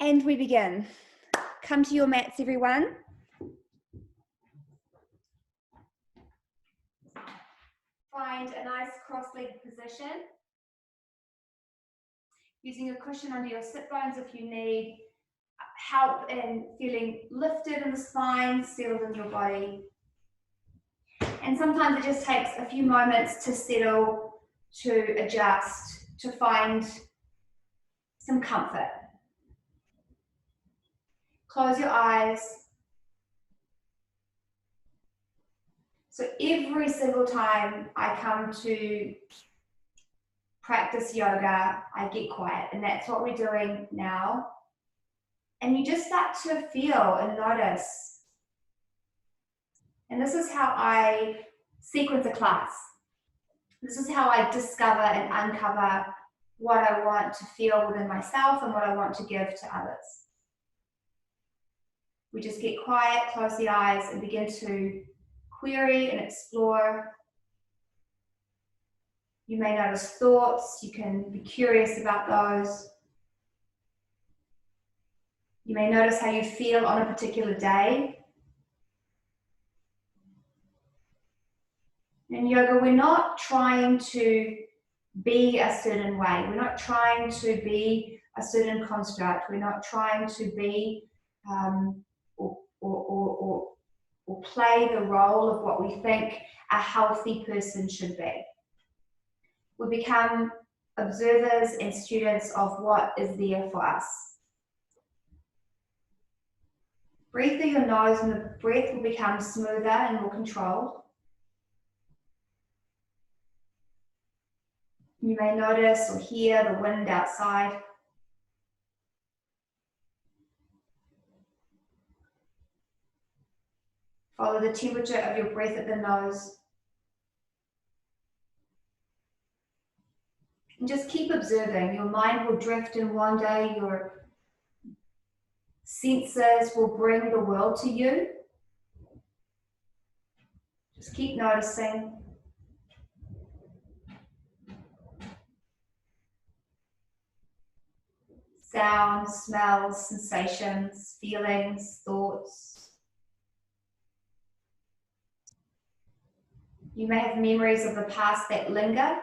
And we begin. Come to your mats, everyone. Find a nice cross-legged position. Using a cushion under your sit bones if you need help in feeling lifted in the spine, settled in your body. And sometimes it just takes a few moments to settle, to adjust, to find some comfort. Close your eyes. So every single time I come to practice yoga, I get quiet, and that's what we're doing now. And you just start to feel and notice. And this is how I sequence a class. This is how I discover and uncover what I want to feel within myself and what I want to give to others. We just get quiet, close the eyes, and begin to query and explore. You may notice thoughts. You can be curious about those. You may notice how you feel on a particular day. In yoga, we're not trying to be a certain way. We're not trying to be a certain construct. We're not trying to be or play the role of what we think a healthy person should be. We become observers and students of what is there for us. Breathe through your nose and the breath will become smoother and more controlled. You may notice or hear the wind outside. Follow the temperature of your breath at the nose. And just keep observing. Your mind will drift and wander. Your senses will bring the world to you. Just keep noticing. Sounds, smells, sensations, feelings, thoughts. You may have memories of the past that linger.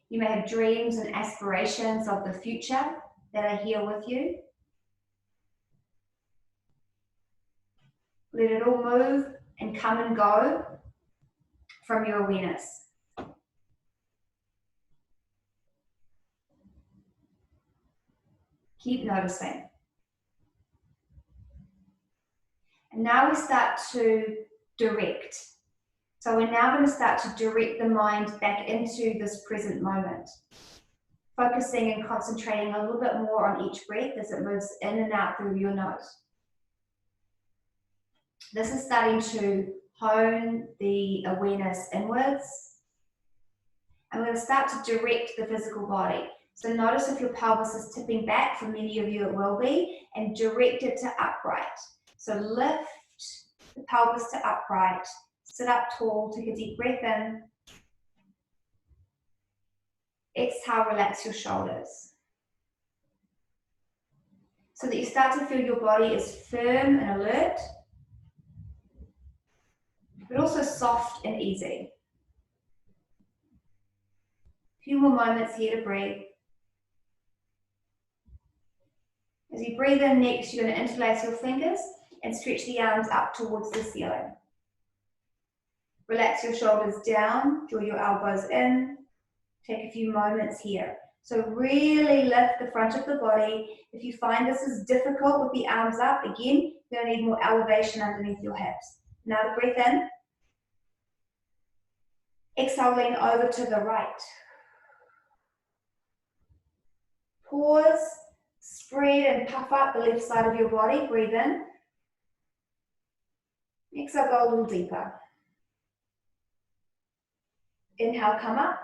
You may have dreams and aspirations of the future that are here with you. Let it all move and come and go from your awareness. Keep noticing. And now we start to direct. So we're now going to start to direct the mind back into this present moment. Focusing and concentrating a little bit more on each breath as it moves in and out through your nose. This is starting to hone the awareness inwards. And we're going to start to direct the physical body. So notice if your pelvis is tipping back, for many of you it will be, and direct it to upright. So lift the pelvis to upright, sit up tall, take a deep breath in. Exhale, relax your shoulders. So that you start to feel your body is firm and alert, but also soft and easy. A few more moments here to breathe. As you breathe in next, you're going to interlace your fingers and stretch the arms up towards the ceiling. Relax your shoulders down, draw your elbows in. Take a few moments here. So really lift the front of the body. If you find this is difficult with the arms up, again, you're going to need more elevation underneath your hips. Another breath in. Exhale, lean over to the right. Pause, spread and puff up the left side of your body. Breathe in. Exhale, go a little deeper. Inhale, come up.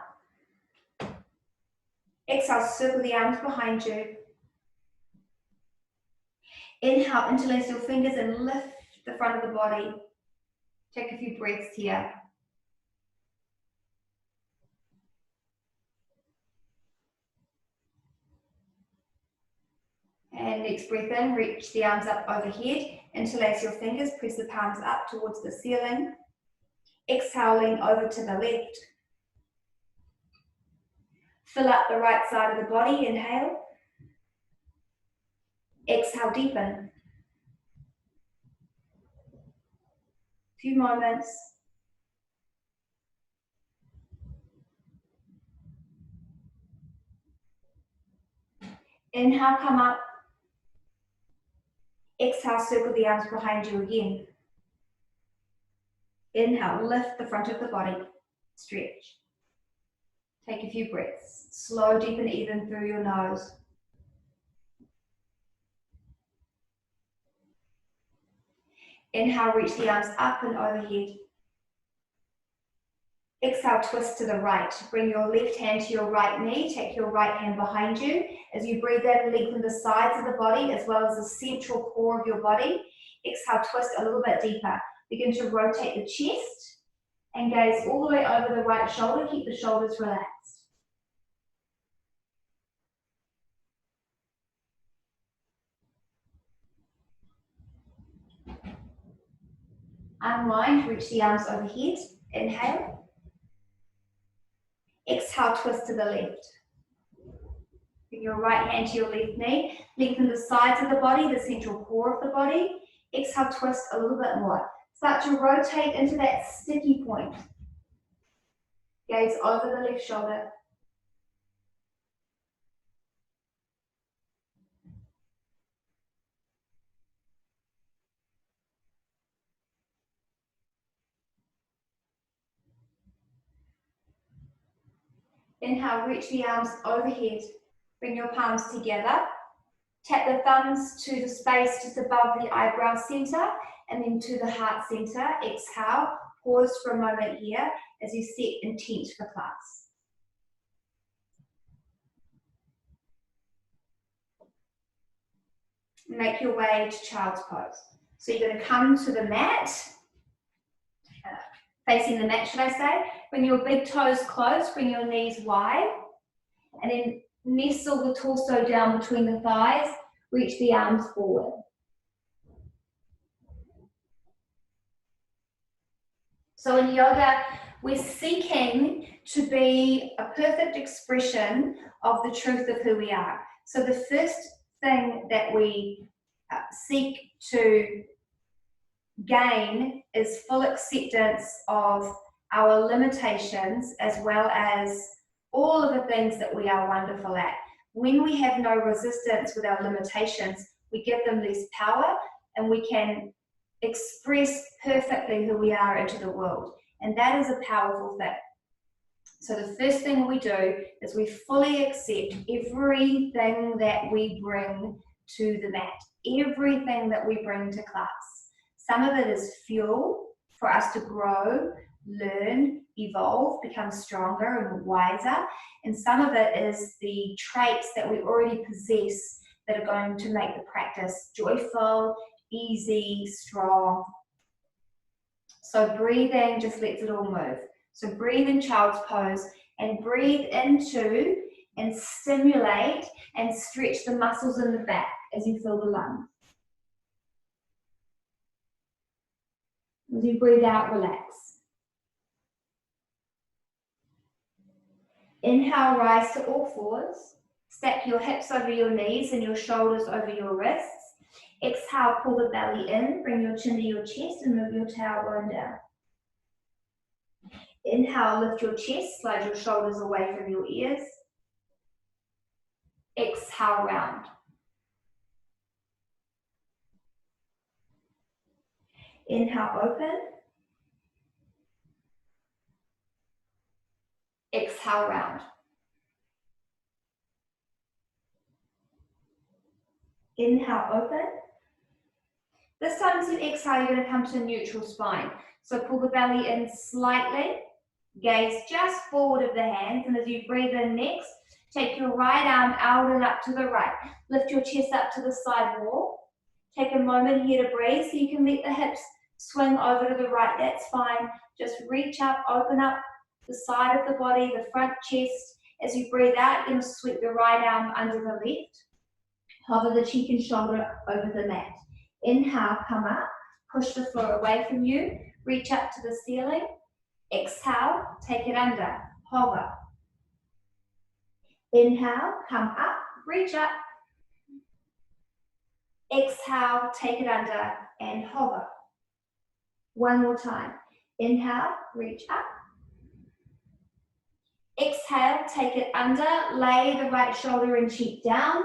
Exhale, circle the arms behind you. Inhale, interlace your fingers and lift the front of the body. Take a few breaths here. And next breath in, reach the arms up overhead. Interlace your fingers, press the palms up towards the ceiling. Exhaling over to the left. Fill up the right side of the body, inhale. Exhale, deepen. Few moments. Inhale, come up. Exhale, circle the arms behind you again. Inhale, lift the front of the body. Stretch. Take a few breaths. Slow, deep and even through your nose. Inhale, reach the arms up and overhead. Exhale, twist to the right. Bring your left hand to your right knee. Take your right hand behind you. As you breathe in, lengthen the sides of the body as well as the central core of your body. Exhale, twist a little bit deeper. Begin to rotate the chest and gaze all the way over the right shoulder. Keep the shoulders relaxed. Unwind, reach the arms overhead. Inhale. Exhale, twist to the left. Bring your right hand to your left knee. Lengthen the sides of the body, the central core of the body. Exhale, twist a little bit more. Start to rotate into that sticky point. Gaze over the left shoulder. Inhale, reach the arms overhead. Bring your palms together. Tap the thumbs to the space just above the eyebrow center and then to the heart center. Exhale, pause for a moment here as you set intent for class. Make your way to child's pose. So you're going to come to the mat, facing the mat, should I say. Bring your big toes close, bring your knees wide, and then nestle the torso down between the thighs, reach the arms forward. So in yoga, we're seeking to be a perfect expression of the truth of who we are. So the first thing that we seek to gain is full acceptance of our limitations as well as all of the things that we are wonderful at. When we have no resistance with our limitations, we give them less power and we can express perfectly who we are into the world. And that is a powerful thing. So the first thing we do is we fully accept everything that we bring to the mat, everything that we bring to class. Some of it is fuel for us to grow, learn, evolve, become stronger and wiser. And some of it is the traits that we already possess that are going to make the practice joyful, easy, strong. So breathing just lets it all move. So breathe in child's pose and breathe into and stimulate and stretch the muscles in the back as you fill the lungs. As you breathe out, relax. Inhale, rise to all fours. Stack your hips over your knees and your shoulders over your wrists. Exhale, pull the belly in, bring your chin to your chest and move your tailbone down. Inhale, lift your chest, slide your shoulders away from your ears. Exhale, round. Inhale, open. Exhale, round. Inhale, open. This time as you exhale, you're going to come to a neutral spine. So pull the belly in slightly, gaze just forward of the hands, and as you breathe in next, take your right arm out and up to the right. Lift your chest up to the side wall. Take a moment here to breathe so you can let the hips swing over to the right, that's fine. Just reach up, open up the side of the body, the front chest. As you breathe out, you're going to sweep the right arm under the left. Hover the cheek and shoulder over the mat. Inhale, come up, push the floor away from you, reach up to the ceiling. Exhale, take it under, hover. Inhale, come up, reach up. Exhale, take it under and hover. One more time. Inhale, reach up. Exhale, take it under, lay the right shoulder and cheek down.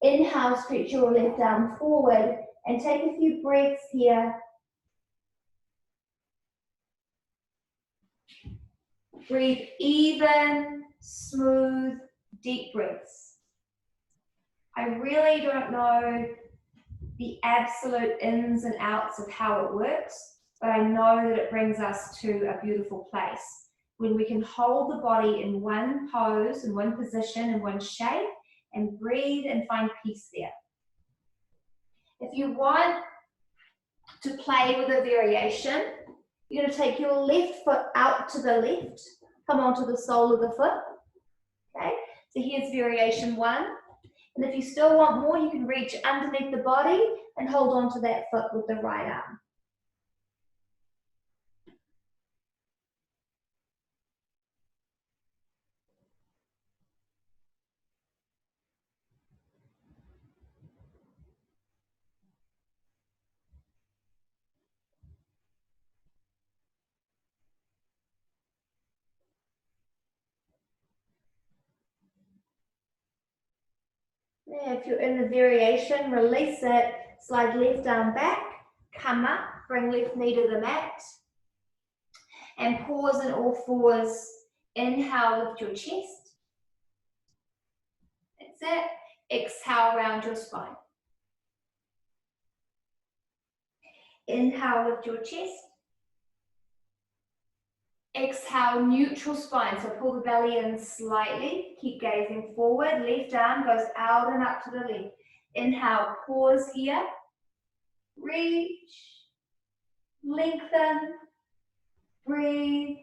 Inhale, stretch your left arm forward and take a few breaths here. Breathe even, smooth, deep breaths. I really don't know the absolute ins and outs of how it works, but I know that it brings us to a beautiful place when we can hold the body in one pose, in one position, in one shape, and breathe and find peace there. If you want to play with a variation, you're going to take your left foot out to the left, come onto the sole of the foot. Okay, so here's variation one. And if you still want more, you can reach underneath the body and hold on to that foot with the right arm. Yeah, if you're in the variation, release it, slide left arm back, come up, bring left knee to the mat, and pause in all fours. Inhale, lift your chest. That's it. Exhale, round your spine. Inhale, lift your chest. Exhale, neutral spine. So pull the belly in slightly. Keep gazing forward. Left arm goes out and up to the left. Inhale, pause here. Reach. Lengthen. Breathe.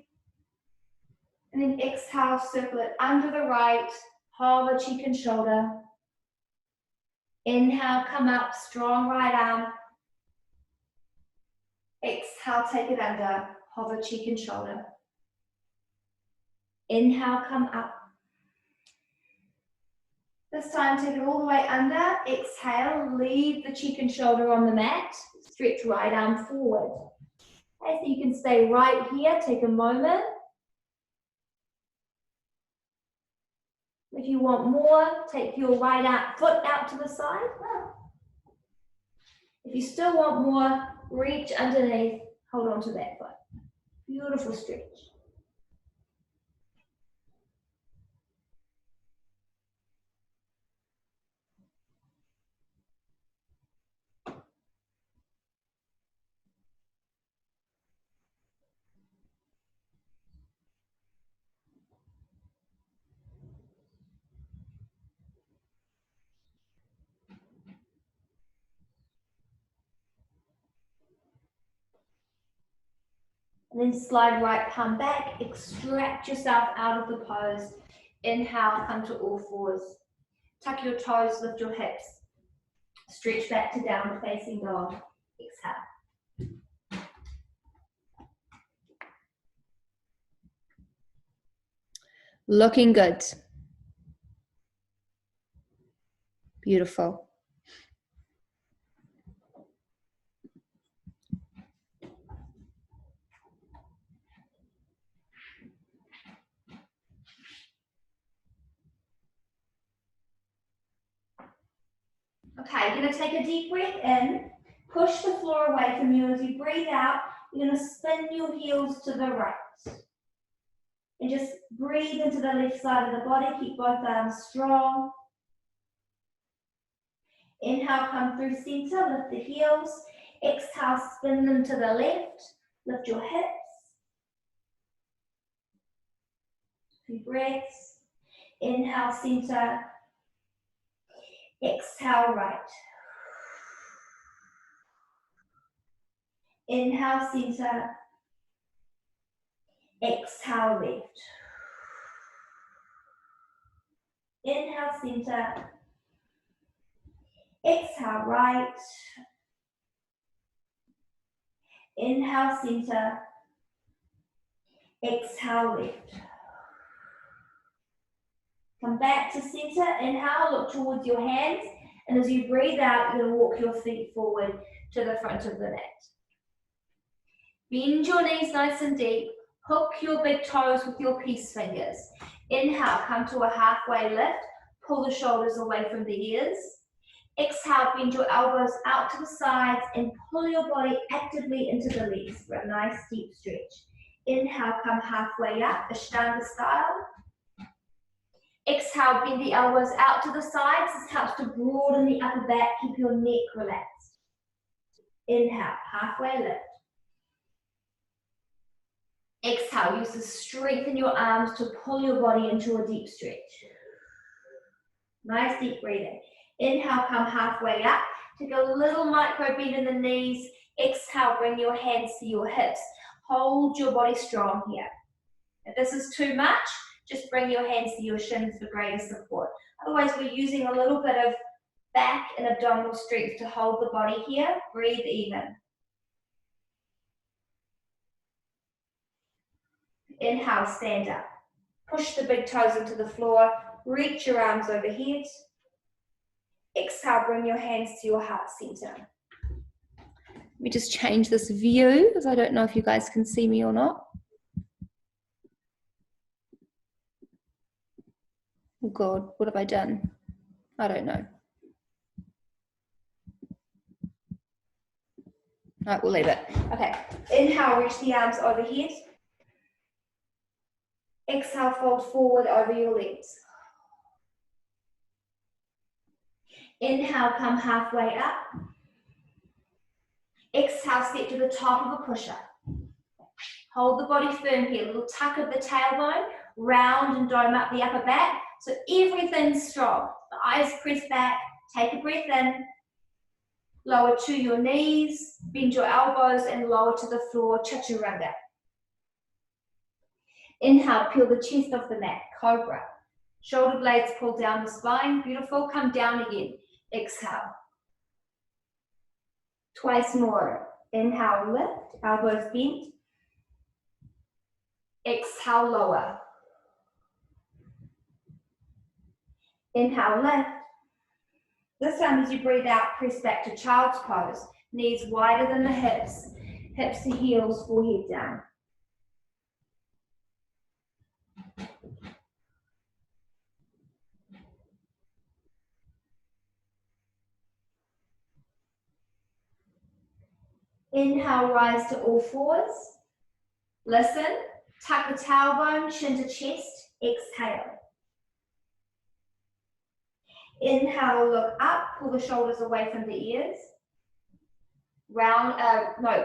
And then exhale, circle it under the right. Hover cheek and shoulder. Inhale, come up. Strong right arm. Exhale, take it under. Hover cheek and shoulder. Inhale, come up. This time, take it all the way under. Exhale, leave the cheek and shoulder on the mat. Stretch right arm forward. Okay, so you can stay right here. Take a moment. If you want more, take your right foot out to the side. If you still want more, reach underneath. Hold on to that foot. Beautiful stretch. And then slide right palm back, extract yourself out of the pose. Inhale, come to all fours. Tuck your toes, lift your hips. Stretch back to downward facing dog. Exhale. Looking good. Beautiful. Okay, you're going to take a deep breath in, push the floor away from you. As you breathe out, you're going to spin your heels to the right. And just breathe into the left side of the body. Keep both arms strong. Inhale, come through center, lift the heels. Exhale, spin them to the left. Lift your hips. Few breaths. Inhale, center. Exhale, right. Inhale, center. Exhale, left. Inhale, center. Exhale, right. Inhale, center. Exhale, left. Come back to center. Inhale, look towards your hands. And as you breathe out, you're going to walk your feet forward to the front of the mat. Bend your knees nice and deep. Hook your big toes with your peace fingers. Inhale, come to a halfway lift. Pull the shoulders away from the ears. Exhale, bend your elbows out to the sides and pull your body actively into the legs for a nice deep stretch. Inhale, come halfway up, Ashtanga style. Exhale, bend the elbows out to the sides. This helps to broaden the upper back, keep your neck relaxed. Inhale, halfway lift. Exhale, use the strength in your arms to pull your body into a deep stretch. Nice deep breathing. Inhale, come halfway up. Take a little micro bend in the knees. Exhale, bring your hands to your hips. Hold your body strong here. If this is too much, just bring your hands to your shins for greater support. Otherwise, we're using a little bit of back and abdominal strength to hold the body here. Breathe even. Inhale, stand up. Push the big toes into the floor. Reach your arms overhead. Exhale, bring your hands to your heart center. Let me just change this view because I don't know if you guys can see me or not. Oh God, what have I done? I don't know. All right, we'll leave it. Okay, inhale, reach the arms overhead. Exhale, fold forward over your legs. Inhale, come halfway up. Exhale, step to the top of a push-up. Hold the body firm here, a little tuck of the tailbone, round and dome up the upper back, so everything's strong. The eyes press back, take a breath in, lower to your knees, bend your elbows and lower to the floor, chaturanga. Inhale, peel the chest off the mat, cobra. Shoulder blades pull down the spine, beautiful, come down again. Exhale. Twice more. Inhale, lift, elbows bent. Exhale, lower. Inhale, lift. This time as you breathe out, press back to child's pose. Knees wider than the hips. Hips to heels, forehead down. Inhale, rise to all fours. Listen, tuck the tailbone, chin to chest. Exhale. Inhale, look up, pull the shoulders away from the ears.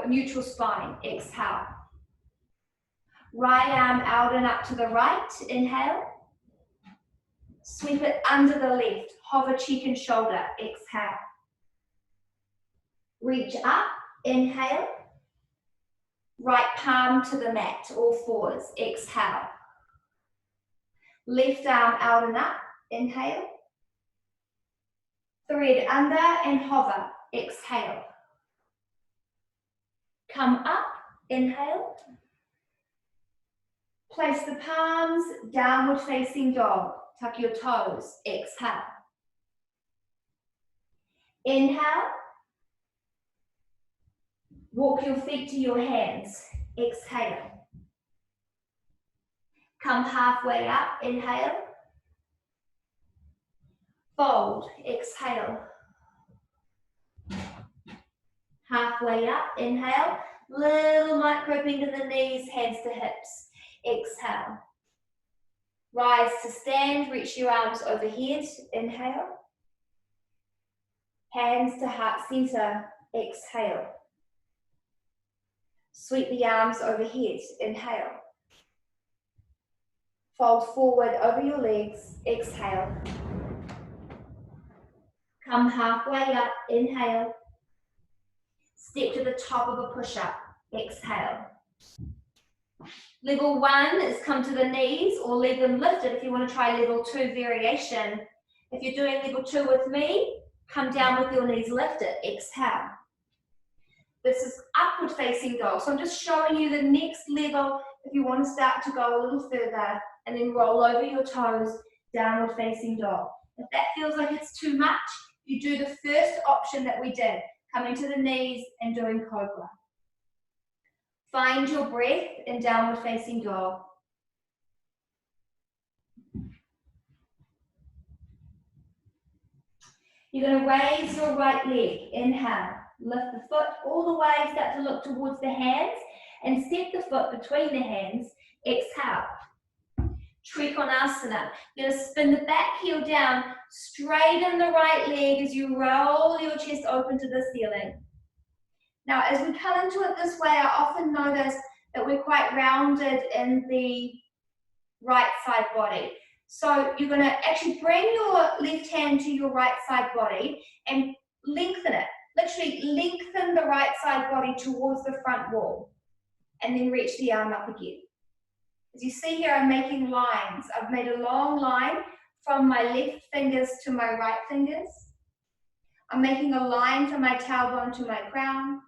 Neutral spine. Exhale. Right arm out and up to the right. Inhale. Sweep it under the left. Hover cheek and shoulder. Exhale. Reach up. Inhale. Right palm to the mat, all fours. Exhale. Left arm out and up. Inhale. Thread under and hover. Exhale. Come up. Inhale. Place the palms, downward facing dog. Tuck your toes. Exhale. Inhale. Walk your feet to your hands. Exhale. Come halfway up. Inhale. Fold. Exhale. Halfway up. Inhale. Little micro bend in the knees, hands to hips. Exhale. Rise to stand. Reach your arms overhead. Inhale. Hands to heart center. Exhale. Sweep the arms overhead. Inhale. Fold forward over your legs. Exhale. Come halfway up. Inhale. Step to the top of a push-up. Exhale. Level 1 is come to the knees or leave them lifted if you want to try level 2 variation. If you're doing level 2 with me, Come down with your knees lifted. Exhale. This is upward facing dog. So I'm just showing you the next level if you want to start to go a little further, and then roll over your toes, downward facing dog. If that feels like it's too much, you do the first option that we did, coming to the knees and doing cobra. Find your breath in downward facing dog. You're going to raise your right leg. Inhale. Lift the foot all the way. Start to look towards the hands and step the foot between the hands. Exhale. Trikonasana. You're going to spin the back heel down, straighten the right leg as you roll your chest open to the ceiling. Now, as we come into it this way, I often notice that we're quite rounded in the right side body. So you're going to actually bring your left hand to your right side body and lengthen it. Literally lengthen the right side body towards the front wall and then reach the arm up again. As you see here, I'm making lines. I've made a long line from my left fingers to my right fingers. I'm making a line from my tailbone to my crown.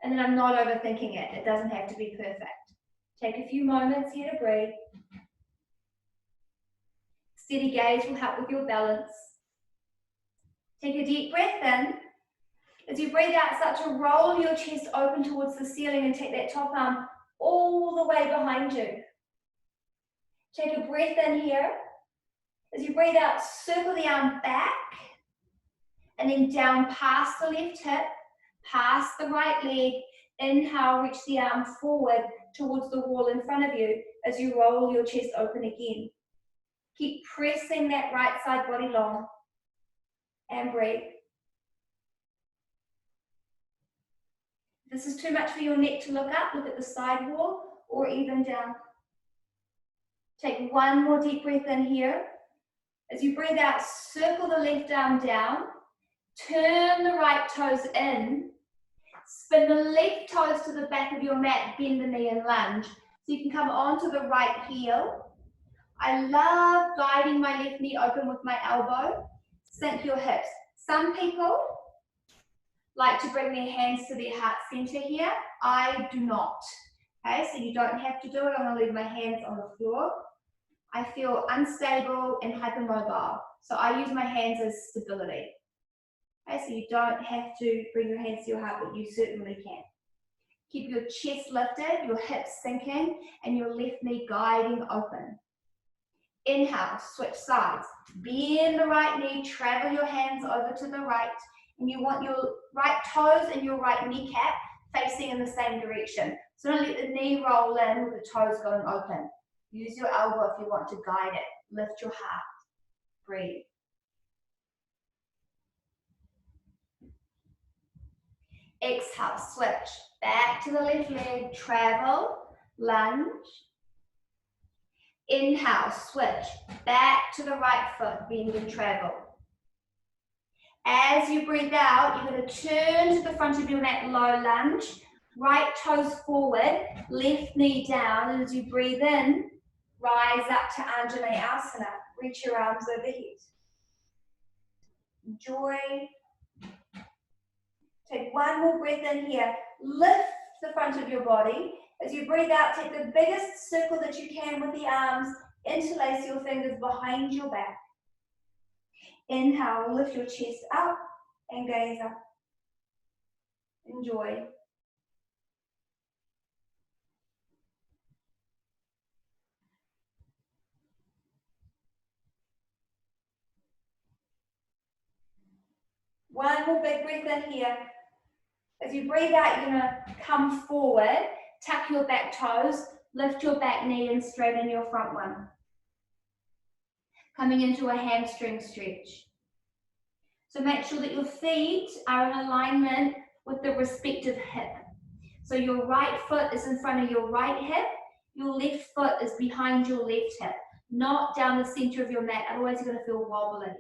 And then I'm not overthinking it. It doesn't have to be perfect. Take a few moments here to breathe. Steady gaze will help with your balance. Take a deep breath in. As you breathe out, start to roll your chest open towards the ceiling and take that top arm all the way behind you. Take a breath in here. As you breathe out, circle the arm back and then down past the left hip, past the right leg. Inhale, reach the arm forward towards the wall in front of you as you roll your chest open again. Keep pressing that right side body long and breathe. If this is too much for your neck to look up, look at the side wall or even down. Take one more deep breath in here. As you breathe out, circle the left arm down, turn the right toes in, spin the left toes to the back of your mat, bend the knee and lunge. So you can come onto the right heel. I love guiding my left knee open with my elbow. Sink your hips. Some people like to bring their hands to their heart center here. I do not. Okay, so you don't have to do it. I'm going to leave my hands on the floor. I feel unstable and hypermobile, so I use my hands as stability. Okay, so you don't have to bring your hands to your heart, but you certainly can. Keep your chest lifted, your hips sinking, and your left knee guiding open. Inhale, switch sides. Bend the right knee, travel your hands over to the right, and you want your right toes and your right kneecap facing in the same direction. So don't let the knee roll in with the toes going open. Use your elbow if you want to guide it. Lift your heart. Breathe. Exhale, switch. Back to the left leg, travel, lunge. Inhale, switch. Back to the right foot, bend and travel. As you breathe out, you're going to turn to the front of your mat, low lunge. Right toes forward, left knee down. And as you breathe in, rise up to Anjaneyasana. Reach your arms overhead. Enjoy. Take one more breath in here. Lift the front of your body. As you breathe out, take the biggest circle that you can with the arms. Interlace your fingers behind your back. Inhale, lift your chest up and gaze up. Enjoy. One more big breath in here. As you breathe out, you're going to come forward, tuck your back toes, lift your back knee and straighten your front one. Coming into a hamstring stretch. So make sure that your feet are in alignment with the respective hip. So your right foot is in front of your right hip, your left foot is behind your left hip, not down the center of your mat, otherwise you're going to feel wobbly.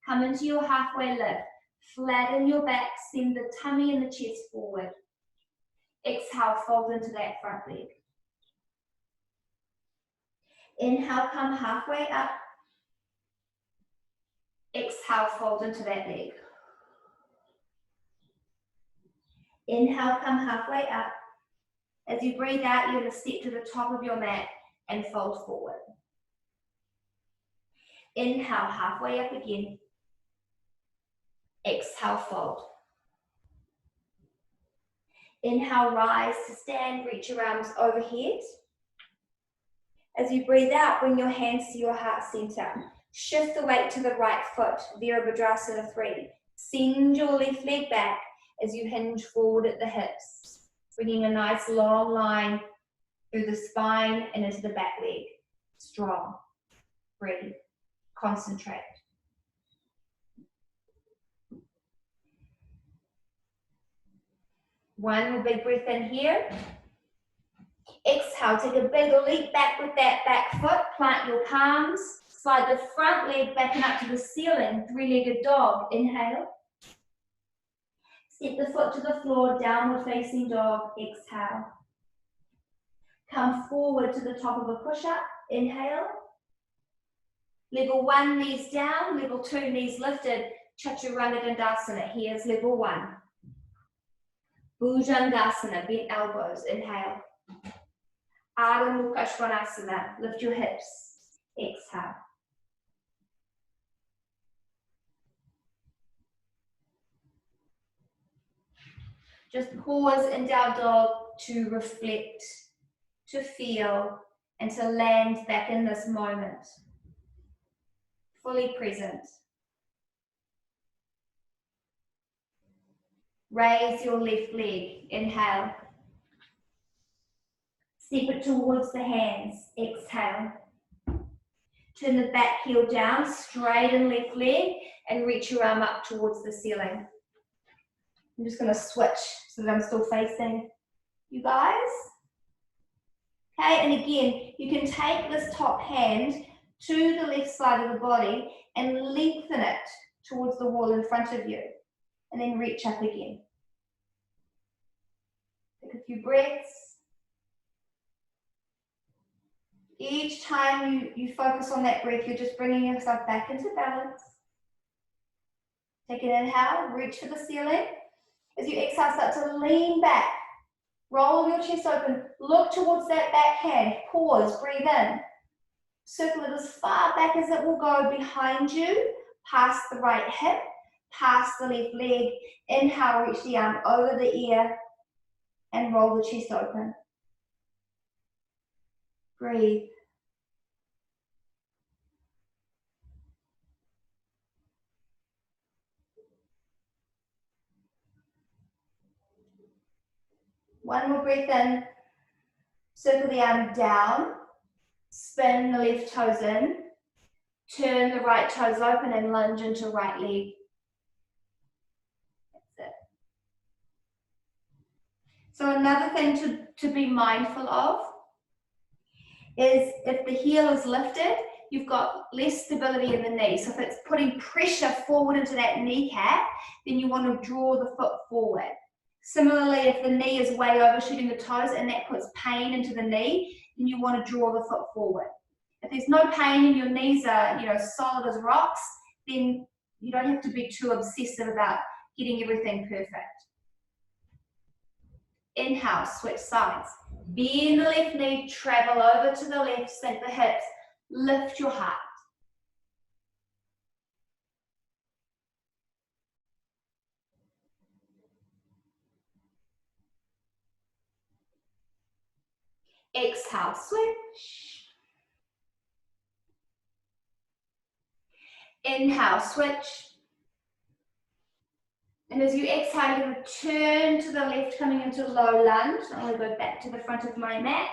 Come into your halfway lift. Flatten your back, send the tummy and the chest forward. Exhale, fold into that front leg. Inhale, come halfway up. Exhale, fold into that leg. Inhale, come halfway up. As you breathe out, you're going to step to the top of your mat and fold forward. Inhale, halfway up again. Exhale, fold. Inhale, rise to stand, reach your arms overhead. As you breathe out, bring your hands to your heart center. Shift the weight to the right foot, Virabhadrasana 3. Send your left leg back as you hinge forward at the hips, bringing a nice long line through the spine and into the back leg. Strong. Breathe. Concentrate. One more big breath in here. Exhale, take a big leap back with that back foot. Plant your palms. Slide the front leg back and up to the ceiling. Three-legged dog. Inhale. Step the foot to the floor, downward facing dog. Exhale. Come forward to the top of a push-up. Inhale. Level 1, knees down. Level 2, knees lifted. Chaturanga Dandasana. Here's level 1. Bhujangasana, bent elbows. Inhale. Ardha Mukha Svanasana. Lift your hips. Exhale. Just pause in down dog to reflect, to feel, and to land back in this moment. Fully present. Raise your left leg. Inhale. Step it towards the hands. Exhale. Turn the back heel down, straighten left leg, and reach your arm up towards the ceiling. I'm just going to switch so that I'm still facing you guys. Okay, and again, you can take this top hand to the left side of the body and lengthen it towards the wall in front of you, and then reach up again. Take a few breaths. Each time you focus on that breath, you're just bringing yourself back into balance. Take an inhale, reach for the ceiling. As you exhale, start to lean back. Roll your chest open. Look towards that back hand. Pause, breathe in. Circle it as far back as it will go behind you, past the right hip, past the left leg. Inhale, reach the arm over the ear and roll the chest open. Breathe. One more breath in. Circle the arm down. Spin the left toes in. Turn the right toes open and lunge into right leg. That's it. So another thing to be mindful of is if the heel is lifted, you've got less stability in the knee. So if it's putting pressure forward into that kneecap, then you want to draw the foot forward. Similarly, if the knee is way overshooting the toes and that puts pain into the knee, then you want to draw the foot forward. If there's no pain and your knees are, solid as rocks, then you don't have to be too obsessive about getting everything perfect. Inhale, switch sides. Bend the left knee, travel over to the left, sink the hips, lift your heart. Exhale, switch. Inhale, switch. And as you exhale, you're going to turn to the left, coming into low lunge. I'm going to go back to the front of my mat.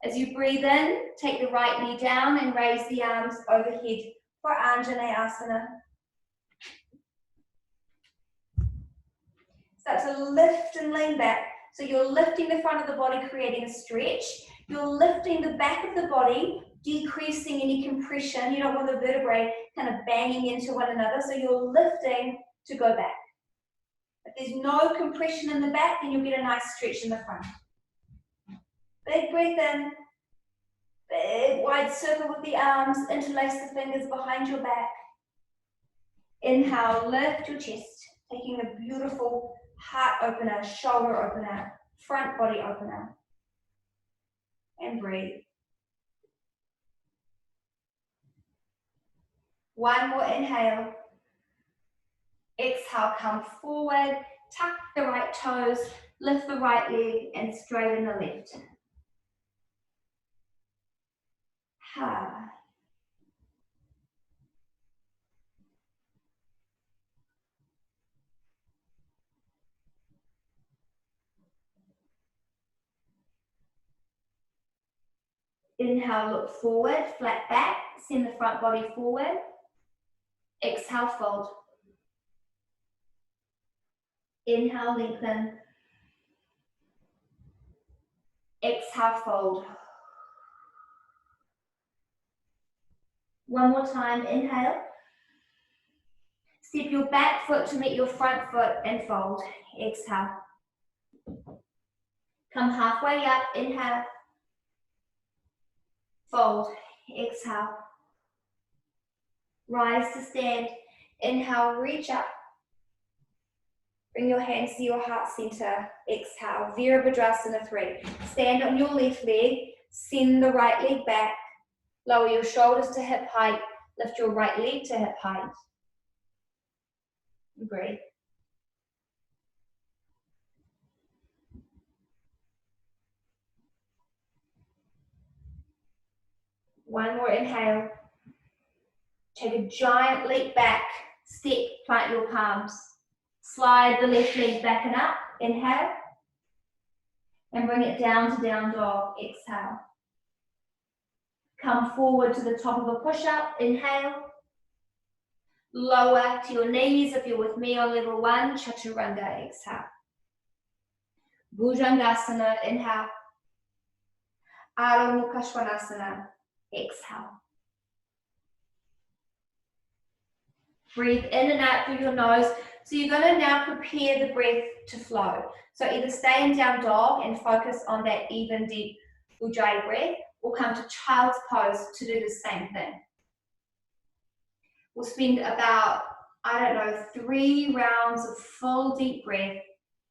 As you breathe in, take the right knee down and raise the arms overhead for Anjaneyasana. Start to lift and lean back. So you're lifting the front of the body, creating a stretch. You're lifting the back of the body, decreasing any compression. You don't want the vertebrae kind of banging into one another. So you're lifting to go back. If there's no compression in the back, then you'll get a nice stretch in the front. Big breath in. Big wide circle with the arms. Interlace the fingers behind your back. Inhale, lift your chest, taking a beautiful heart opener, shoulder opener, front body opener. And breathe. One more inhale. Exhale, come forward, tuck the right toes, lift the right leg and straighten the left. Ha. Inhale, look forward, flat back, send the front body forward. Exhale, fold. Inhale, lengthen. Exhale, fold. One more time, inhale. Step your back foot to meet your front foot and fold. Exhale. Come halfway up, inhale. Fold, exhale. Rise to stand. Inhale, reach up. Bring your hands to your heart center. Exhale, Virabhadrasana 3. Stand on your left leg, send the right leg back. Lower your shoulders to hip height. Lift your right leg to hip height. Breathe. One more inhale. Take a giant leap back. Step, plant your palms. Slide the left leg back and up. Inhale. And bring it down to down dog. Exhale. Come forward to the top of a push-up. Inhale. Lower to your knees if you're with me on level 1. Chaturanga. Exhale. Bhujangasana. Inhale. Adho Mukha Svanasana. Exhale. Breathe in and out through your nose. So you're going to now prepare the breath to flow. So either stay in down dog and focus on that even deep Ujjayi breath, or come to child's pose to do the same thing. We'll spend about, 3 rounds of full deep breath,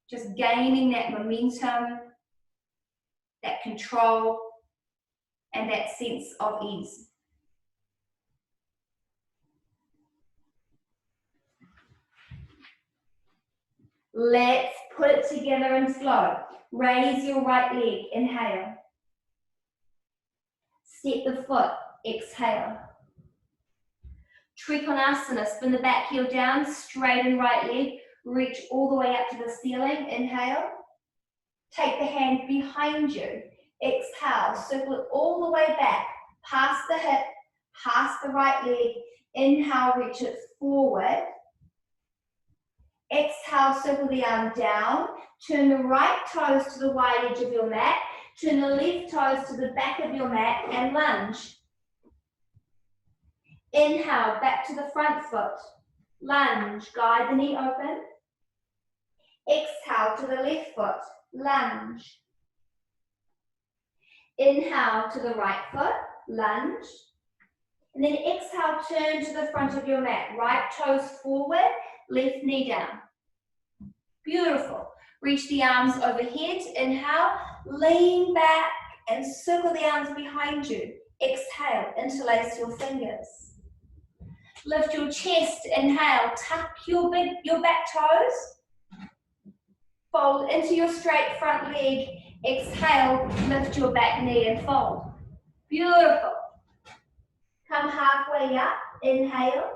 just gaining that momentum, that control, and that sense of ease. Let's put it together and flow. Raise your right leg, inhale. Step the foot, exhale. Trikonasana, spin the back heel down, straighten right leg, reach all the way up to the ceiling, inhale. Take the hand behind you, exhale, circle it all the way back, past the hip, past the right leg, inhale, reach it forward. Exhale, circle the arm down, turn the right toes to the wide edge of your mat, turn the left toes to the back of your mat and lunge. Inhale, back to the front foot, lunge, guide the knee open. Exhale to the left foot, lunge. Inhale to the right foot, lunge. And then exhale, turn to the front of your mat, right toes forward, left knee down. Beautiful. Reach the arms overhead. Inhale, lean back and circle the arms behind you. Exhale, interlace your fingers. Lift your chest. Inhale, tuck your back toes. Fold into your straight front leg. Exhale, lift your back knee and fold. Beautiful. Come halfway up. Inhale.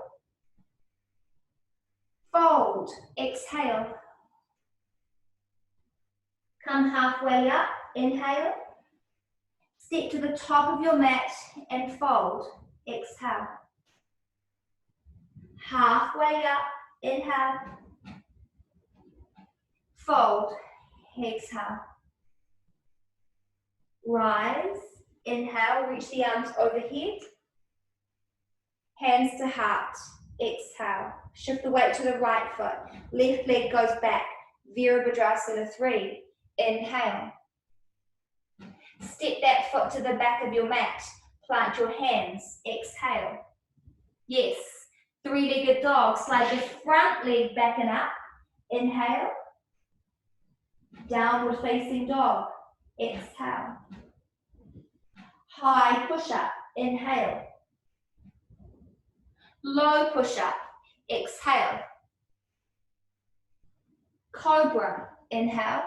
Fold. Exhale. Come halfway up, inhale. Step to the top of your mat and fold. Exhale. Halfway up, inhale. Fold. Exhale. Rise. Inhale, reach the arms overhead. Hands to heart. Exhale. Shift the weight to the right foot. Left leg goes back. Virabhadrasana 3. Inhale. Step that foot to the back of your mat. Plant your hands. Exhale. Yes. 3-legged dog. Slide the front leg back and up. Inhale. Downward facing dog. Exhale. High push-up. Inhale. Low push-up. Exhale. Cobra. Inhale.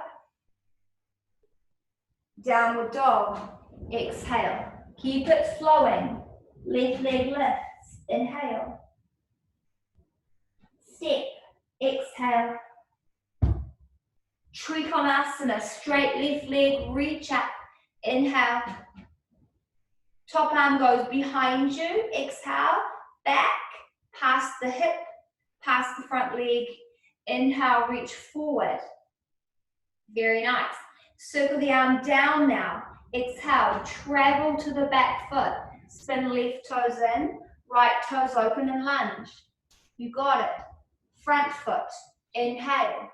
Downward dog. Exhale. Keep it flowing. Left leg lifts. Inhale. Step. Exhale. Trikonasana. Straight left leg. Reach up. Inhale. Top arm goes behind you. Exhale. Back. Past the hip. Past the front leg. Inhale. Reach forward. Very nice. Circle the arm down now. Exhale, travel to the back foot. Spin left toes in, right toes open and lunge. You got it. Front foot, inhale.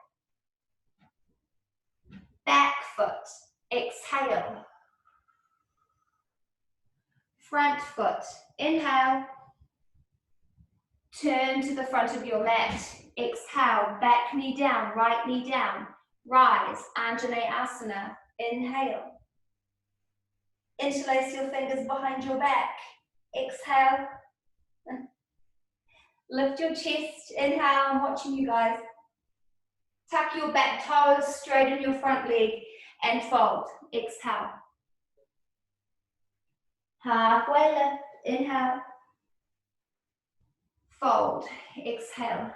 Back foot, exhale. Front foot, inhale. Turn to the front of your mat. Exhale, back knee down, right knee down. Rise, Anjaneyasana, inhale. Interlace your fingers behind your back. Exhale. Lift your chest, inhale, I'm watching you guys. Tuck your back toes, straighten your front leg and fold. Exhale. Halfway lift, inhale. Fold, exhale.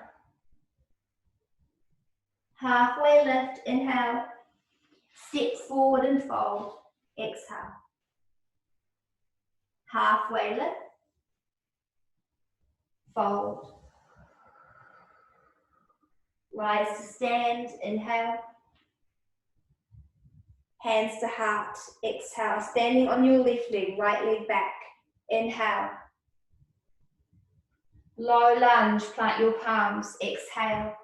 Halfway lift, inhale. Step forward and fold, exhale. Halfway lift, fold. Rise to stand, inhale. Hands to heart, exhale. Standing on your left leg, right leg back, inhale. Low lunge, plant your palms, exhale.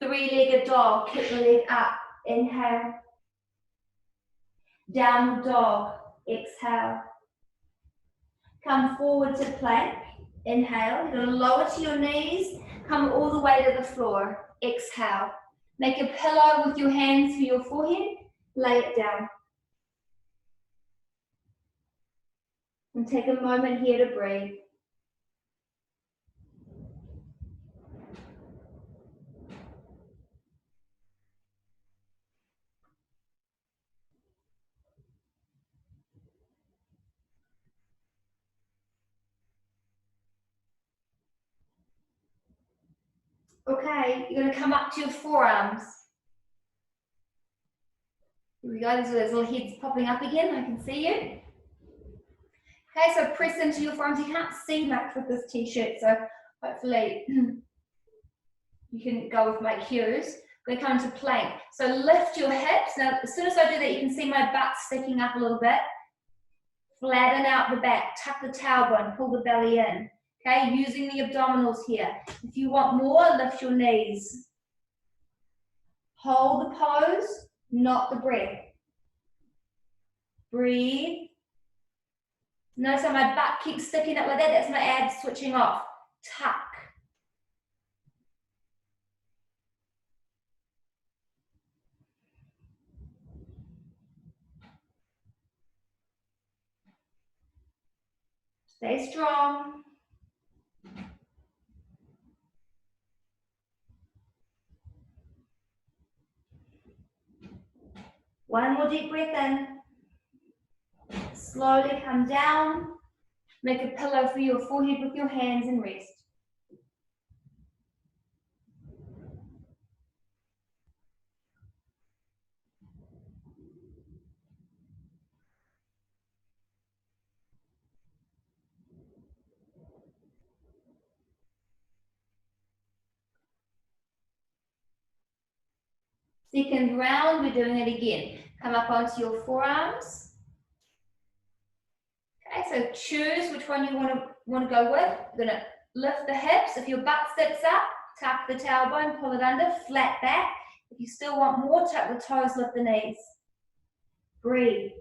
Three-legged dog, kick the leg up, inhale. Downward dog, exhale. Come forward to plank, inhale. You're gonna lower to your knees, come all the way to the floor, exhale. Make a pillow with your hands for your forehead, lay it down. And take a moment here to breathe. Okay, you're gonna come up to your forearms. Here we go, there's little heads popping up again, I can see you. Okay, so press into your forearms. You can't see much with this t-shirt, so hopefully you can go with my cues. We're going to come to plank. So lift your hips. Now, as soon as I do that, you can see my butt sticking up a little bit. Flatten out the back, tuck the tailbone, pull the belly in. Okay, using the abdominals here. If you want more, lift your knees. Hold the pose, not the breath. Breathe. Notice how my butt keeps sticking up like that. That's my abs switching off. Tuck. Stay strong. One more deep breath in. Slowly come down. Make a pillow for your forehead with your hands and rest. Second round, we're doing it again. Come up onto your forearms. Okay, so choose which one you want to go with. You're going to lift the hips. If your butt sits up, tuck the tailbone, pull it under, flat back. If you still want more, tuck the toes, lift the knees. Breathe.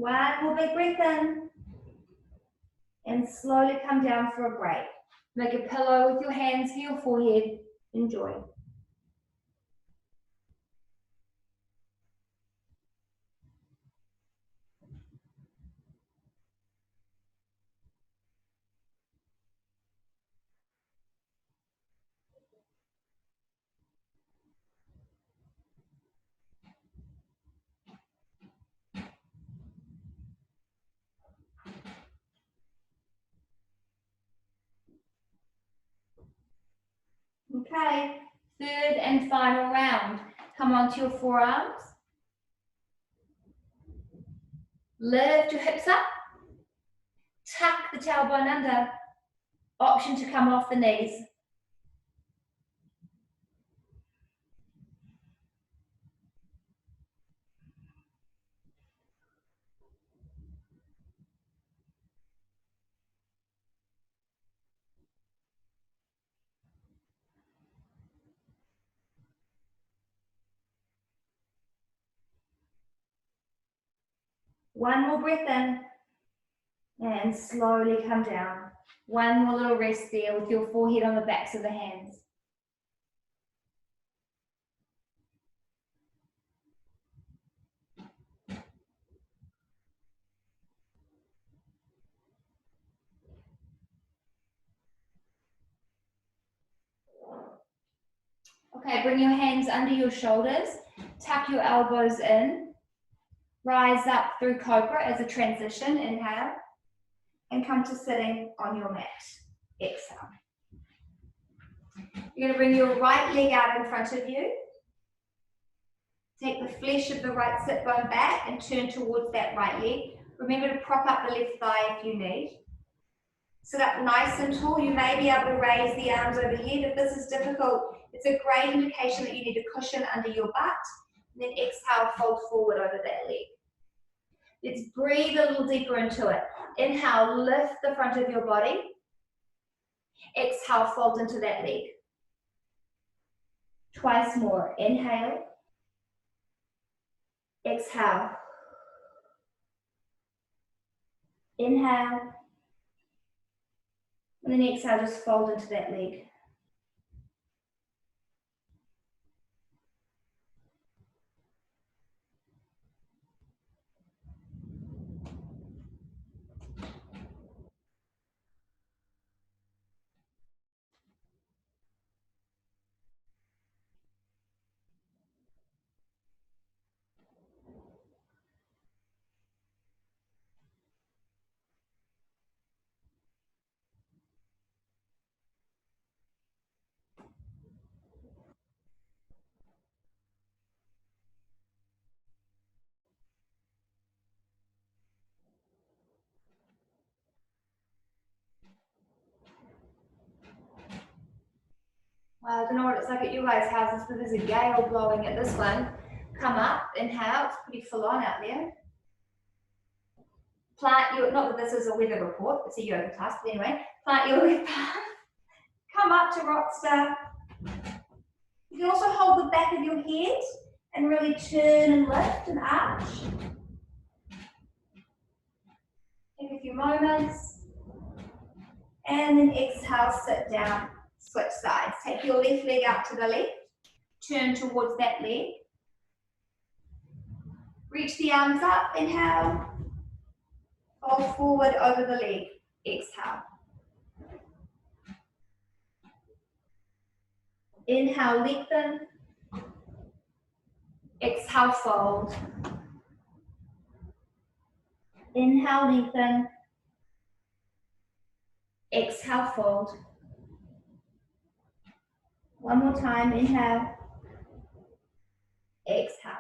One more big breath in. And slowly come down for a break. Make a pillow with your hands to your forehead. Enjoy. Okay, third and final round. Come onto your forearms. Lift your hips up. Tuck the tailbone under. Option to come off the knees. One more breath in. And slowly come down. One more little rest there with your forehead on the backs of the hands. Okay, bring your hands under your shoulders. Tuck your elbows in. Rise up through cobra as a transition. Inhale. And come to sitting on your mat. Exhale. You're going to bring your right leg out in front of you. Take the flesh of the right sit bone back and turn towards that right leg. Remember to prop up the left thigh if you need. Sit up nice and tall. You may be able to raise the arms overhead. If this is difficult, it's a great indication that you need a cushion under your butt. And then exhale, fold forward over that leg. Let's breathe a little deeper into it. Inhale, lift the front of your body. Exhale, fold into that leg. Twice more. Inhale. Exhale. Inhale. And then exhale, just fold into that leg. Well, I don't know what it's like at you guys' houses, but there's a gale blowing at this one. Come up, inhale, it's pretty full on out there. Plant your, not that this is a weather report, it's a yoga class, but anyway, plant your left palm. Come up to rock star. You can also hold the back of your head and really turn and lift and arch. Take a few moments. And then exhale, sit down, switch sides. Take your left leg out to the left. Turn towards that leg. Reach the arms up, inhale. Fold forward over the leg, exhale. Inhale, lengthen. Exhale, fold. Inhale, lengthen. Exhale, fold. One more time, inhale. Exhale.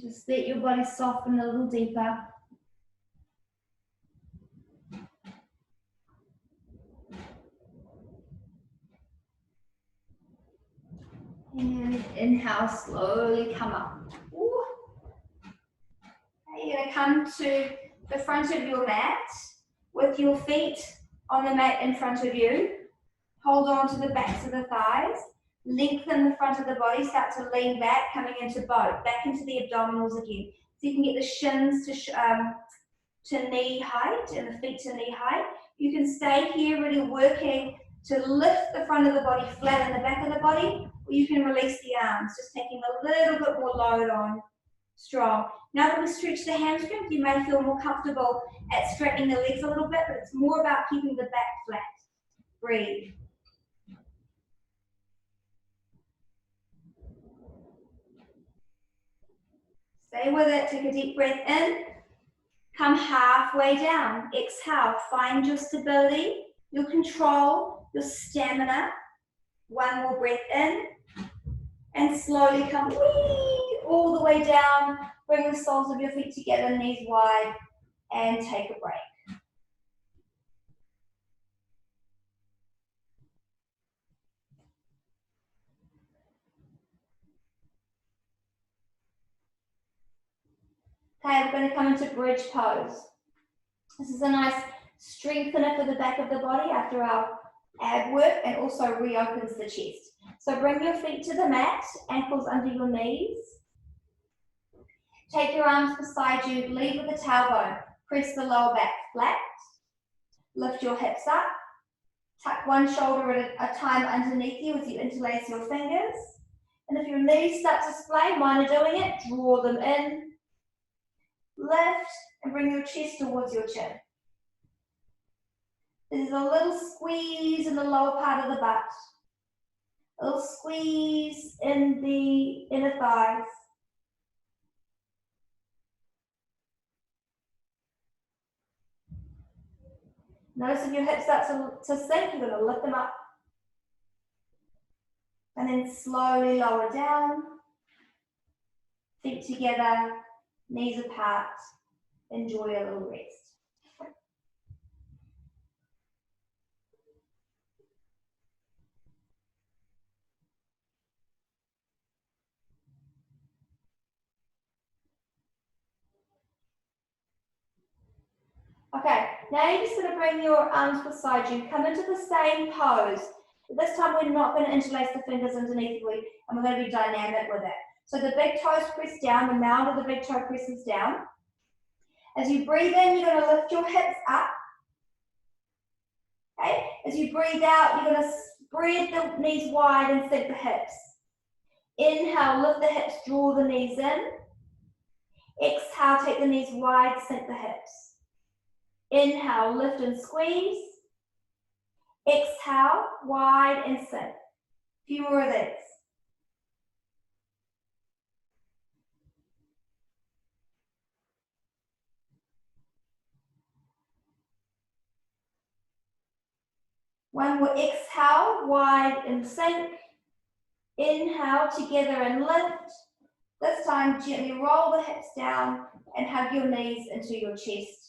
Just let your body soften a little deeper. And inhale, slowly come up. Ooh. Okay, you're going to come to the front of your mat with your feet on the mat in front of you. Hold on to the backs of the thighs. Lengthen the front of the body. Start to lean back, coming into boat. Back into the abdominals again. So you can get the shins to knee height and the feet to knee height. You can stay here really working to lift the front of the body flat in the back of the body, or you can release the arms, just taking a little bit more load on. Strong. Now that we stretch the hamstrings, you may feel more comfortable at straightening the legs a little bit, but it's more about keeping the back flat. Breathe. Stay with it. Take a deep breath in. Come halfway down. Exhale. Find your stability, your control, your stamina. One more breath in. And slowly come all the way down. Bring the soles of your feet together, knees wide, and take a break. Okay, we're going to come into bridge pose. This is a nice strengthener for the back of the body after our ab work, and also reopens the chest. So bring your feet to the mat, ankles under your knees. Take your arms beside you, lead with the tailbone. Press the lower back flat. Lift your hips up. Tuck one shoulder at a time underneath you as you interlace your fingers. And if your knees start to splay, mine are doing it, draw them in. Lift and bring your chest towards your chin. There's a little squeeze in the lower part of the butt. A little squeeze in the inner thighs. Notice if your hips start to sink, you're going to lift them up. And then slowly lower down. Feet together, knees apart. Enjoy a little rest. Okay, now you're just going to bring your arms beside you, come into the same pose. But this time we're not going to interlace the fingers underneath you, and we're going to be dynamic with it. So the big toes press down, the mound of the big toe presses down. As you breathe in, you're going to lift your hips up. Okay, as you breathe out, you're going to spread the knees wide and sink the hips. Inhale, lift the hips, draw the knees in. Exhale, take the knees wide, sink the hips. Inhale, lift and squeeze. Exhale, wide and sink. A few more of these. One more. Exhale, wide and sink. Inhale, together and lift. This time, gently roll the hips down and hug your knees into your chest.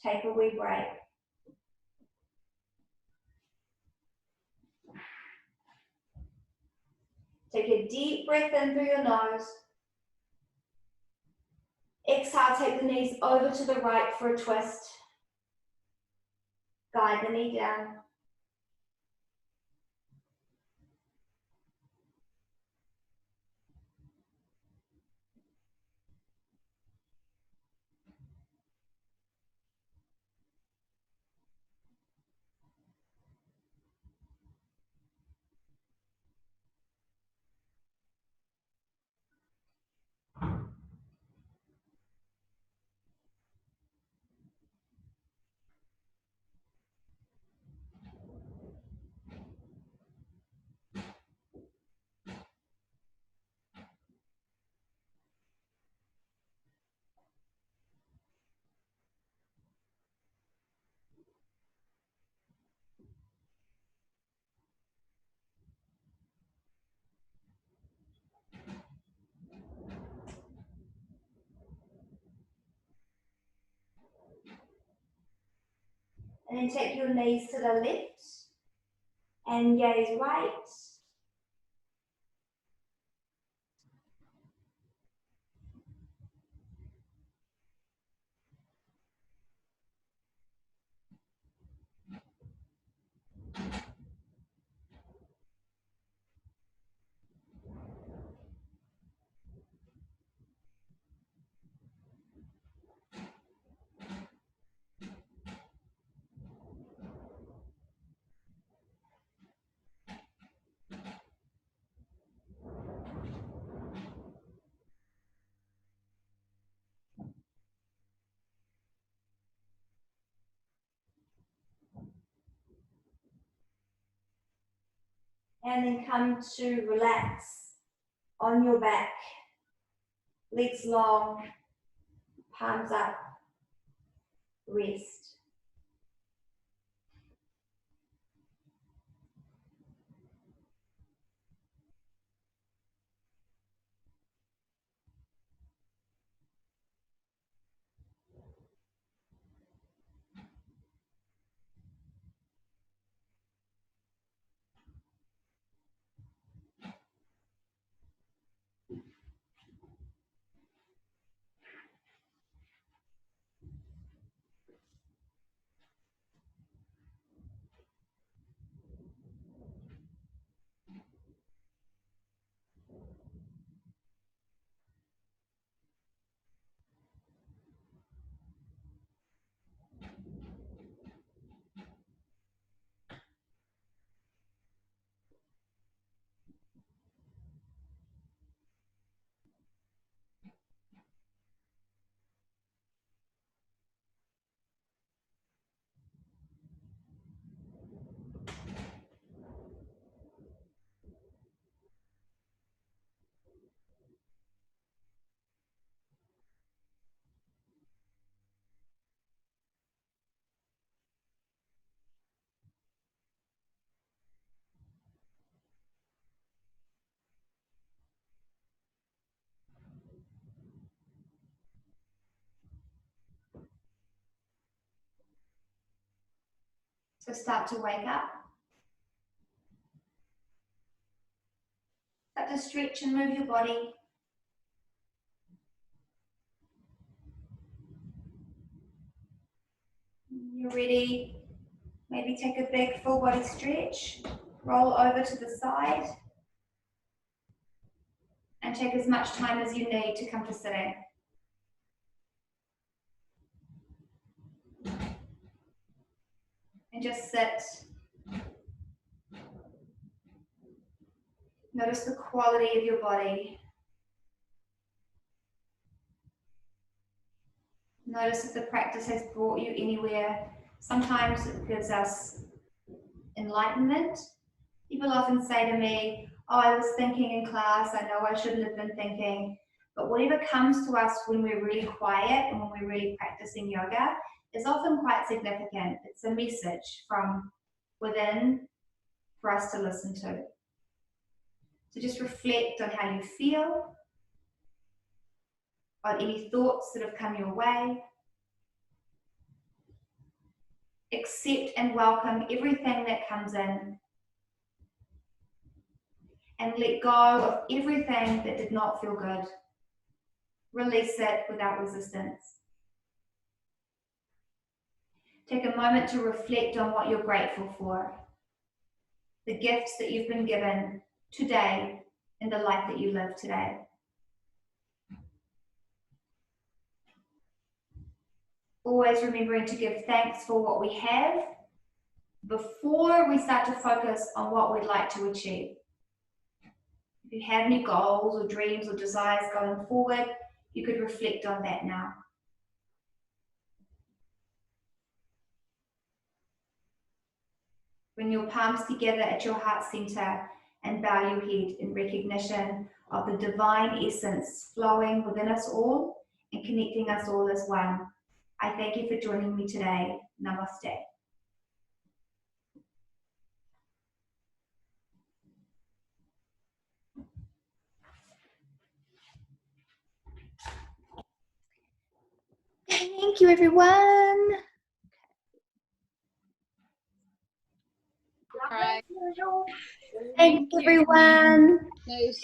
Take a wee break. Take a deep breath in through your nose. Exhale, take the knees over to the right for a twist. Guide the knee down. And then take your knees to the left and gaze right. And then come to relax on your back. Legs long, palms up, rest. So start to wake up. Start to stretch and move your body. You're ready. Maybe take a big full body stretch. Roll over to the side. And take as much time as you need to come to sitting. And just sit. Notice the quality of your body. Notice if the practice has brought you anywhere. Sometimes it gives us enlightenment. People often say to me, oh, I was thinking in class, I know I shouldn't have been thinking. But whatever comes to us when we're really quiet and when we're really practicing yoga is often quite significant. It's a message from within for us to listen to. So just reflect on how you feel, on any thoughts that have come your way. Accept and welcome everything that comes in. And let go of everything that did not feel good. Release it without resistance. Take a moment to reflect on what you're grateful for. The gifts that you've been given today in the life that you live today. Always remembering to give thanks for what we have before we start to focus on what we'd like to achieve. If you have any goals or dreams or desires going forward, you could reflect on that now. Bring your palms together at your heart center and bow your head in recognition of the divine essence flowing within us all and connecting us all as one. I thank you for joining me today. Namaste. Thank you, everyone. Thanks, everyone. Thanks,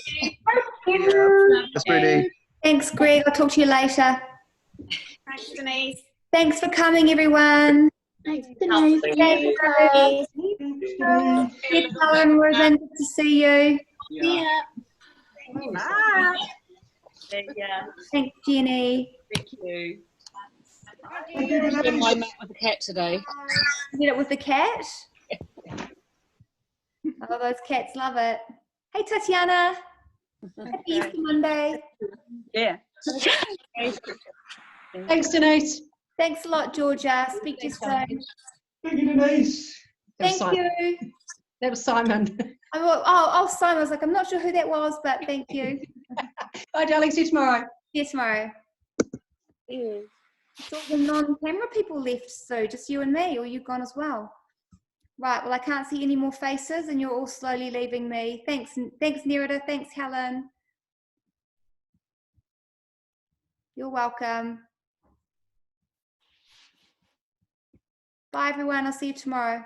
Bridie. Thanks, Greg. I'll talk to you later. Thanks, Denise. Thanks for coming, everyone. Thanks, Denise. Thanks, Helen, Ruben. Good to see you. Yeah. Bye. Yeah. Thanks, Jenny. Thank you. Spend my night with the cat today. Did it with the cat? Oh, those cats love it. Hey, Tatiana. Happy Easter Monday. Yeah. Thanks, Denise. Thanks a lot, Georgia. Speak to you soon. Thank you, Denise. Thank you. That was Simon. Oh, Simon. I was like, I'm not sure who that was, but thank you. Bye, darling. See you tomorrow. See you tomorrow. It's all the non-camera people left, so just you and me, or you've gone as well. Right, well, I can't see any more faces and you're all slowly leaving me. Thanks Nerida. Thanks, Helen. You're welcome. Bye, everyone. I'll see you tomorrow.